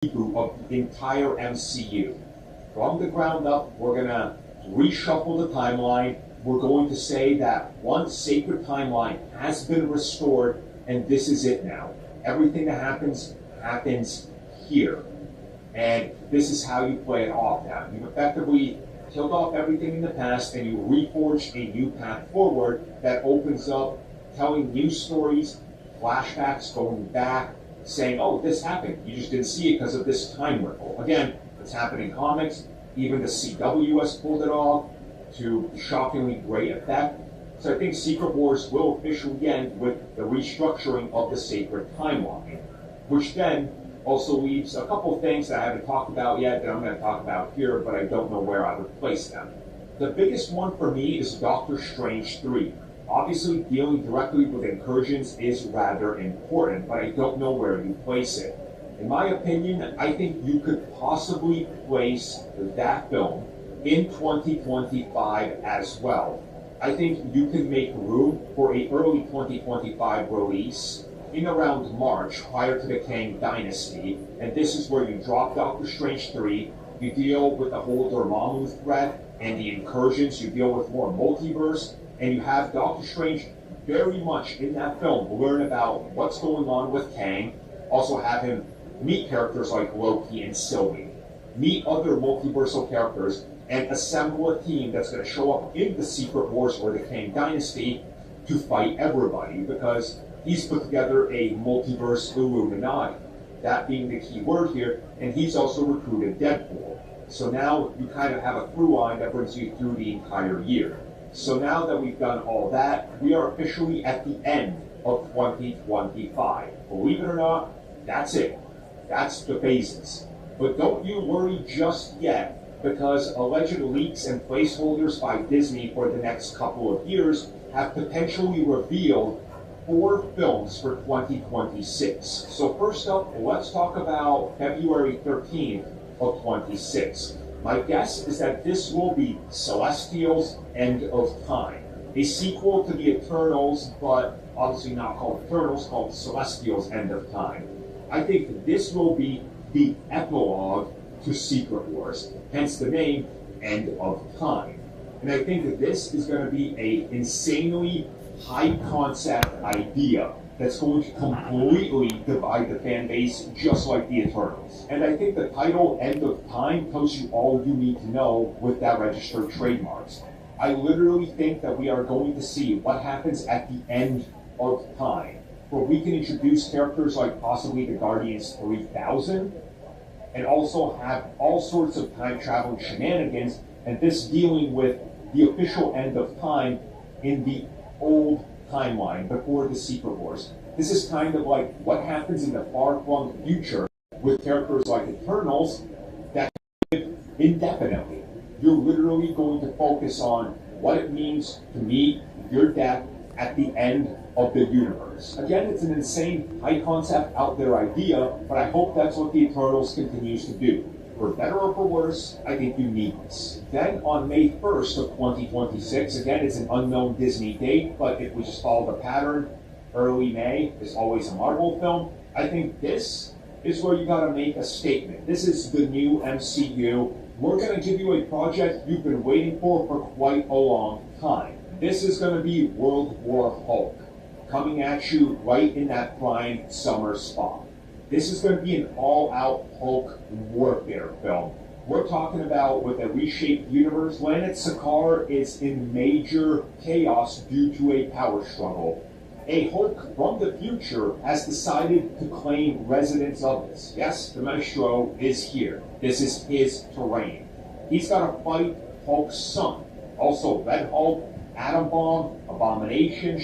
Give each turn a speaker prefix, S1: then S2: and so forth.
S1: reboot of the entire MCU. From the ground up, we're going to reshuffle the timeline. We're going to say that one sacred timeline has been restored, and this is it now. Everything that happens here. And this is how you play it off now. You've effectively killed off everything in the past, and you reforged a new path forward that opens up telling new stories, flashbacks, going back, saying, oh, this happened. You just didn't see it because of this time ripple. Again, it's happened in comics. Even the CW has pulled it off to shockingly great effect. So I think Secret Wars will officially end with the restructuring of the sacred timeline, which then also leaves a couple of things that I haven't talked about yet that I'm going to talk about here, but I don't know where I would place them. The biggest one for me is Doctor Strange 3. Obviously, dealing directly with incursions is rather important, but I don't know where you place it. In my opinion, I think you could possibly place that film in 2025 as well. I think you can make room for a early 2025 release in around March, prior to the Kang Dynasty, and this is where you drop Doctor Strange 3, you deal with the whole Dormammu threat and the incursions, you deal with more multiverse, and you have Doctor Strange very much in that film learn about what's going on with Kang, also have him meet characters like Loki and Sylvie, meet other multiversal characters, and assemble a team that's going to show up in the Secret Wars or the Kang Dynasty to fight everybody, because he's put together a multiverse Illuminati, that being the key word here, and he's also recruited Deadpool. So now you kind of have a through line that brings you through the entire year. So now that we've done all that, we are officially at the end of 2025. Believe it or not, that's it. That's the phases. But don't you worry just yet, because alleged leaks and placeholders by Disney for the next couple of years have potentially revealed 4 films for 2026. So first up, let's talk about February 13th of 26. My guess is that this will be Celestials End of Time, a sequel to the Eternals, but obviously not called Eternals, called Celestials End of Time. I think this will be the epilogue to Secret Wars, hence the name End of Time. And I think that this is going to be an insanely high concept idea that's going to completely divide the fan base just like the Eternals. And I think the title End of Time tells you all you need to know with that registered trademarks. I literally think that we are going to see what happens at the end of time, where we can introduce characters like possibly the Guardians 3000, and also have all sorts of time traveling shenanigans, and this dealing with the official end of time in the old timeline before the Secret Wars. This is kind of like what happens in the far-flung future with characters like Eternals that live indefinitely. You're literally going to focus on what it means to meet your death at the end of the universe. Again, it's an insane high concept out there idea, but I hope that's what the Eternals continues to do. For better or for worse, I think you need this. Then on May 1st of 2026, again, it's an unknown Disney date, but if we just follow the pattern, early May is always a Marvel film. I think this is where you gotta make a statement. This is the new MCU. We're gonna give you a project you've been waiting for quite a long time. This is gonna be World War Hulk, coming at you right in that prime summer spot. This is going to be an all-out Hulk warfare film. We're talking about with a reshaped universe, planet Sakaar is in major chaos due to a power struggle. A Hulk from the future has decided to claim residence of this. Yes, the Maestro is here. This is his terrain. He's got to fight Hulk's son, also Red Hulk, Atom Bomb, Abomination,